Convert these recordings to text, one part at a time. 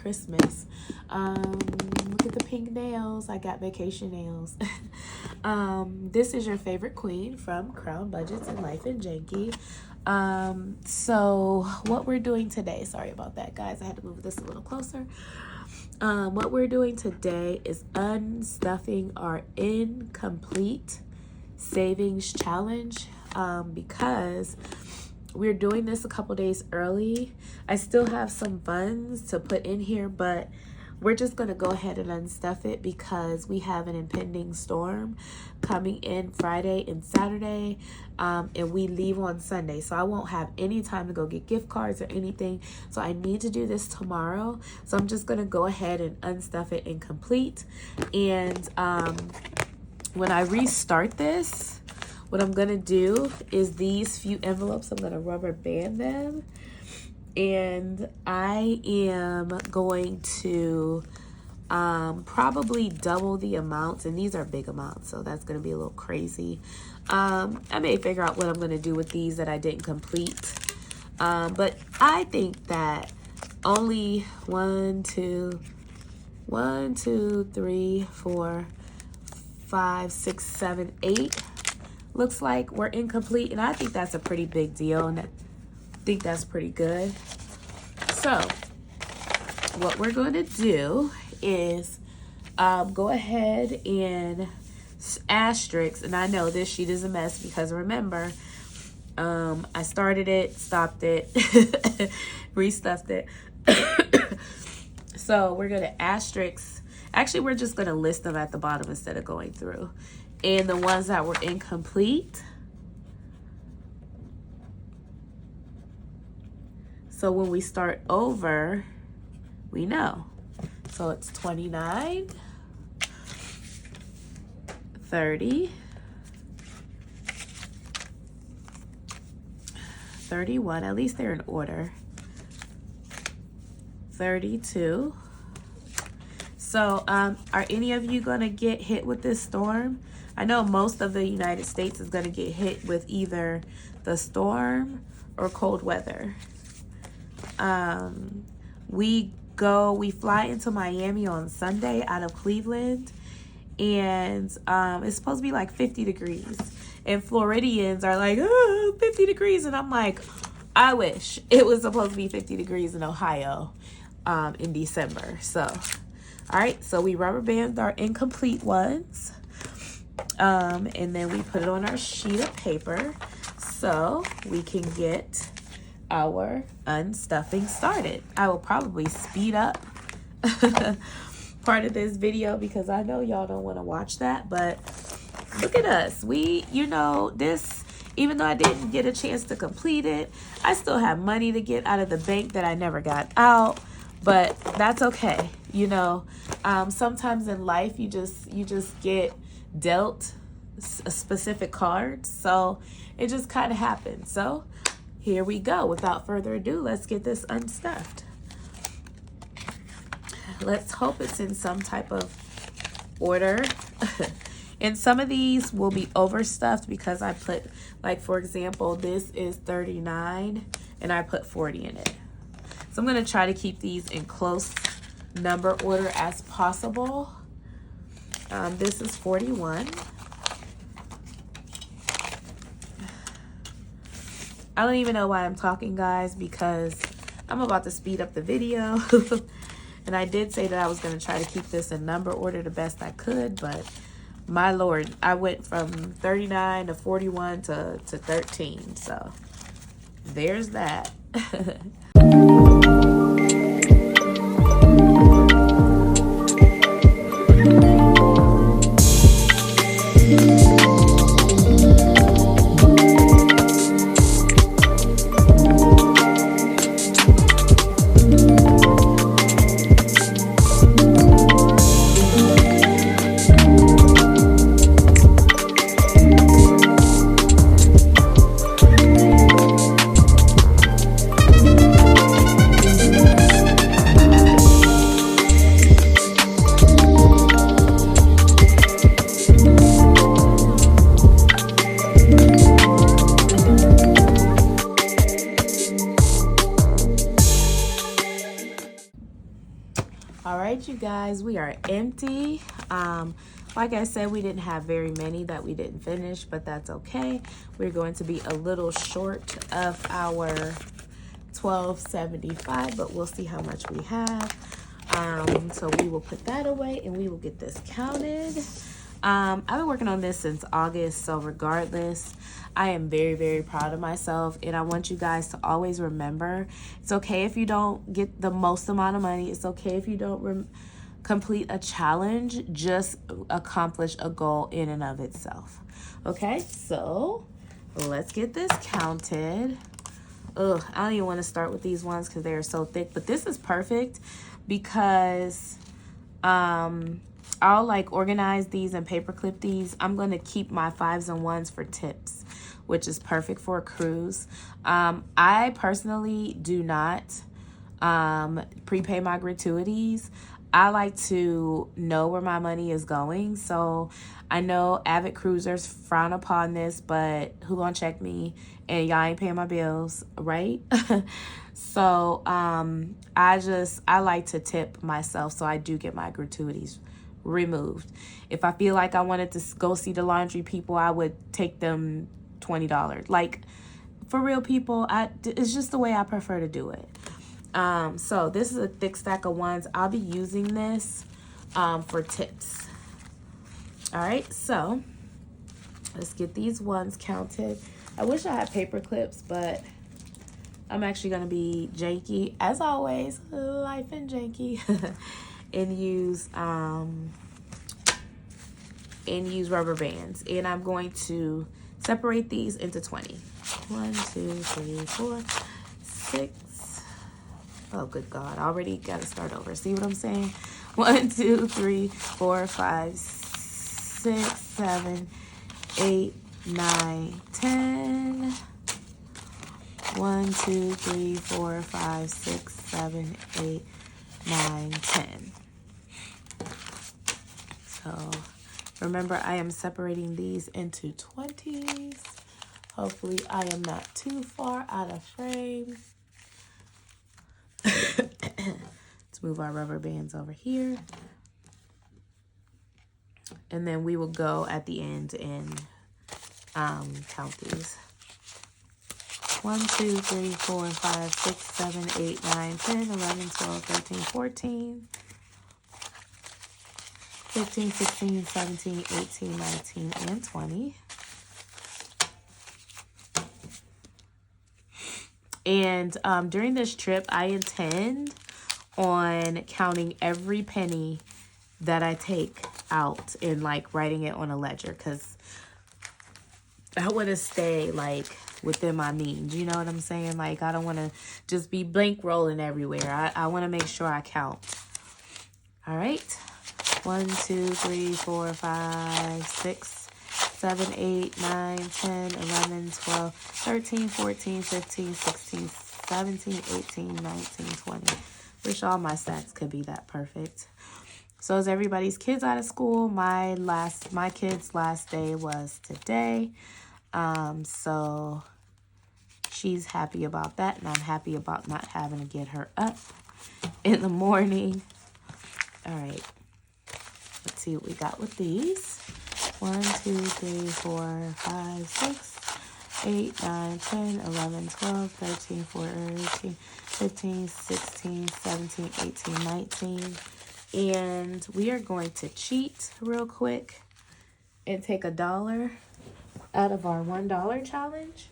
Christmas. Look at the pink nails. I got vacation nails. This is your favorite queen from Crown Budgets and Life and Janky. So what we're doing today, sorry about that, guys. I had to move this a little closer. What we're doing today is unstuffing our incomplete savings challenge, because we're doing this a couple days early. I still have some funds to put in here, but we're just going to go ahead and unstuff it because we have an impending storm coming in Friday and Saturday, and we leave on Sunday. So I won't have any time to go get gift cards or anything. So I need to do this tomorrow. So I'm just going to go ahead and unstuff it incomplete. And when I restart this, what I'm going to do is these few envelopes, I'm going to rubber band them. And I am going to probably double the amounts. And these are big amounts, so that's going to be a little crazy. I may figure out what I'm going to do with these that I didn't complete. But I think that only 1, 2, 3, 4, 5, 6, 7, 8 looks like we're incomplete, and I think that's a pretty big deal, and I think that's pretty good. So what we're going to do is go ahead and asterisk, and I know this sheet is a mess because remember, I started it, stopped it, restuffed it. So we're going to asterisk. Actually, we're just going to list them at the bottom instead of going through. And the ones that were incomplete. So when we start over, we know. So it's 29, 30, 31, at least they're in order, 32. So are any of you going to get hit with this storm? I know most of the United States is going to get hit with either the storm or cold weather. We fly into Miami on Sunday out of Cleveland, and it's supposed to be like 50 degrees. And Floridians are like, oh, 50 degrees. And I'm like, I wish it was supposed to be 50 degrees in Ohio in December. So, all right, so we rubber band our incomplete ones. And then we put it on our sheet of paper so we can get our unstuffing started. I will probably speed up part of this video because I know y'all don't want to watch that, but look at us. This, even though I didn't get a chance to complete it, I still have money to get out of the bank that I never got out, but that's okay. Sometimes in life you just get dealt a specific card, so it just kind of happens. So here we go. Without further ado, let's get this unstuffed. Let's hope it's in some type of order. And some of these will be overstuffed because I put, like, for example, this is 39 and I put 40 in it. So I'm going to try to keep these in close number order as possible. This is 41. I don't even know why I'm talking, guys, because I'm about to speed up the video. And I did say that I was going to try to keep this in number order the best I could, but my Lord, I went from 39 to 41 to 13. So there's that. All right, you guys, we are empty. Like I said, we didn't have very many that we didn't finish, but that's okay. We're going to be a little short of our $12.75, but we'll see how much we have. So we will put that away and we will get this counted. I've been working on this since August, so regardless, I am very, very proud of myself, and I want you guys to always remember, it's okay if you don't get the most amount of money. It's okay if you don't complete a challenge. Just accomplish a goal in and of itself. Okay, so let's get this counted. Ugh, I don't even want to start with these ones because they are so thick, but this is perfect because I'll like organize these and paper clip these. I'm going to keep my 5s and 1s for tips, which is perfect for a cruise. I personally do not prepay my gratuities. I like to know where my money is going. So I know avid cruisers frown upon this, but who gonna check me? And y'all ain't paying my bills, right? So I like to tip myself, so I do get my gratuities removed. If I feel like I wanted to go see the laundry people, I would take them $20. Like, for real, people, it's just the way I prefer to do it. So this is a thick stack of 1s. I'll be using this for tips. All right, so let's get these 1s counted. I wish I had paper clips, but I'm actually going to be janky, as always, life and janky, and use rubber bands. And I'm going to separate these into 20. 1, 2, 3, 4, 6. Oh, good God. I already got to start over. See what I'm saying? 1, 2, 3, 4, 5, 6, 7, 8, 9, 10. 1, 2, 3, 4, 5, 6, 7, 8, 9, 10. So remember, I am separating these into 20s. Hopefully I am not too far out of frame. Let's move our rubber bands over here. And then we will go at the end and count these. 1, 2, 3, 4, 5, 6, 7, 8, 9, 10, 11, 12, 13, 14, 15, 16, 17, 18, 19, and 20. And during this trip, I intend on counting every penny that I take out and like writing it on a ledger, because I want to stay like within my means. You know what I'm saying? Like, I don't want to just be bankrolling everywhere. I want to make sure I count. All right. 1, 2, 3, 4, 5, 6, 7, 8, 9, 10, 11, 12, 13, 14, 15, 16, 17, 18, 19, 20. Wish all my stats could be that perfect. So is everybody's kids out of school? My kid's last day was today. So she's happy about that, and I'm happy about not having to get her up in the morning. All right. Let's see what we got with these. 1, 2, 3, 4, 5, 6, 8, 9, 10, 11, 12, 13, 14, 15, 16, 17, 18, 19. And we are going to cheat real quick and take $1 out of our $1 challenge.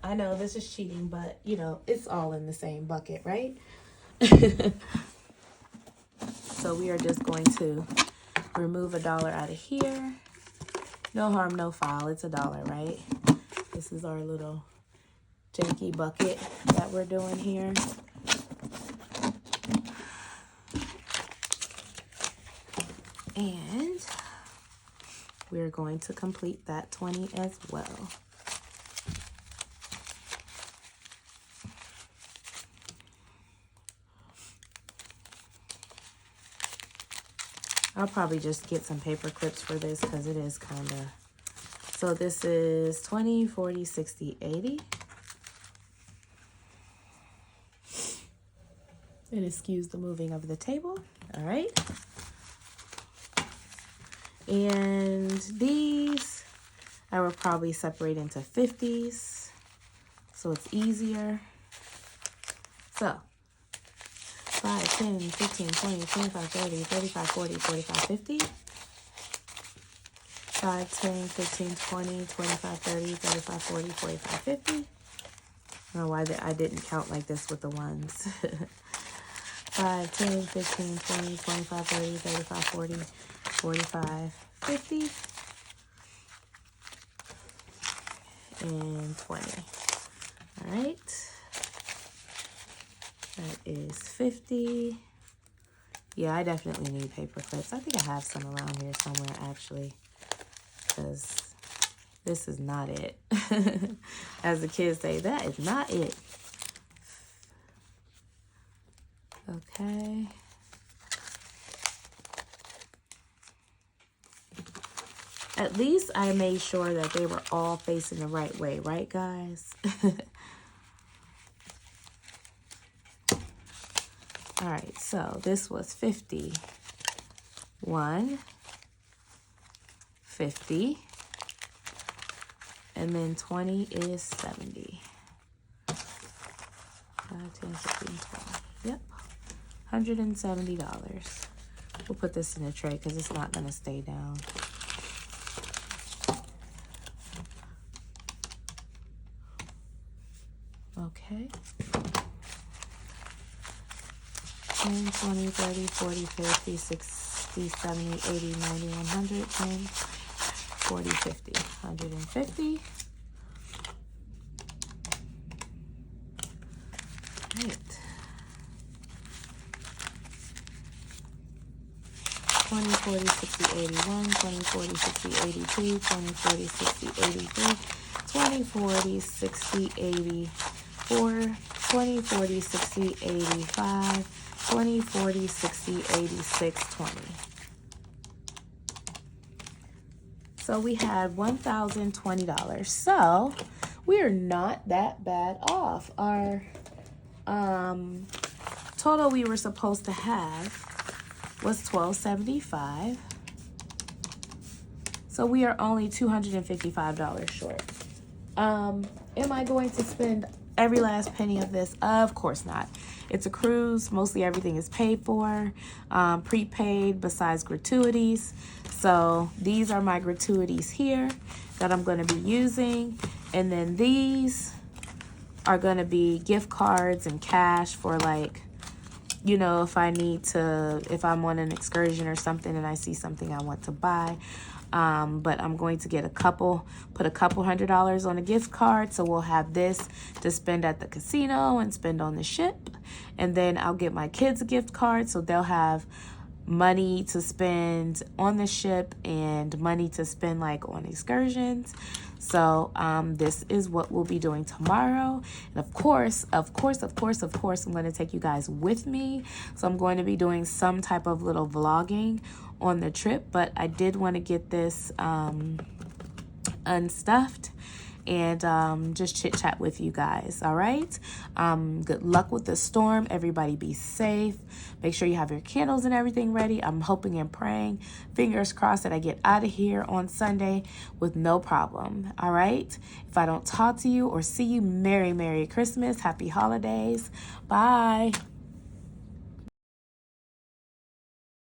I know this is cheating, but you know, it's all in the same bucket, right? So we are just going to remove $1 out of here. No harm, no foul. It's $1, right? This is our little janky bucket that we're doing here. And we're going to complete that 20 as well. I'll probably just get some paper clips for this because it is kind of... So this is 20, 40, 60, 80. And excuse the moving of the table. All right. And these I will probably separate into 50s so it's easier. So 5, 10, 15, 20, 25, 30, 35, 40, 45, 50. 5, 10, 15, 20, 25, 30, 35, 40, 45, 50. I don't know why I didn't count like this with the ones. 5, 10, 15, 20, 25, 30, 35, 40, 45, 50. And 20. All right. That is 50. Yeah, I definitely need paper clips. I think I have some around here somewhere, actually, because this is not it. As the kids say, that is not it. Okay. At least I made sure that they were all facing the right way, right, guys? All right, so this was 50. 1, 50, and then 20 is 70. 5, 10, 15, 20. Yep, $170. We'll put this in a tray because it's not going to stay down. Okay. 10, 20, 30, 40, 50, 60, 70, 80, 90, 100, 10, 40, 50, 150. Right. 20, 40, 60, 81, 20, 40, 60, 82, 20, 40, 60, 83, 20, 40, 60, 84, 20, 40, 60, 85, 20, 40, 60, 86, 20. So we had $1,020. So we are not that bad off. Our total we were supposed to have was $1,275. So we are only $255 short. Am I going to spend every last penny of this? Of course not. It's a cruise. Mostly everything is paid for, prepaid besides gratuities. So these are my gratuities here that I'm going to be using. And then these are going to be gift cards and cash for, like, you know, if I need to, if I'm on an excursion or something and I see something I want to buy. But I'm going to get put a couple $100s on a gift card. So we'll have this to spend at the casino and spend on the ship. And then I'll get my kids a gift card so they'll have money to spend on the ship and money to spend like on excursions. So this is what we'll be doing tomorrow. And of course, I'm going to take you guys with me. So I'm going to be doing some type of little vlogging on the trip, but I did want to get this unstuffed and just chit chat with you guys. All right. Good luck with the storm. Everybody be safe. Make sure you have your candles and everything ready. I'm hoping and praying, fingers crossed, that I get out of here on Sunday with no problem. All right. If I don't talk to you or see you, Merry Christmas. Happy holidays. Bye.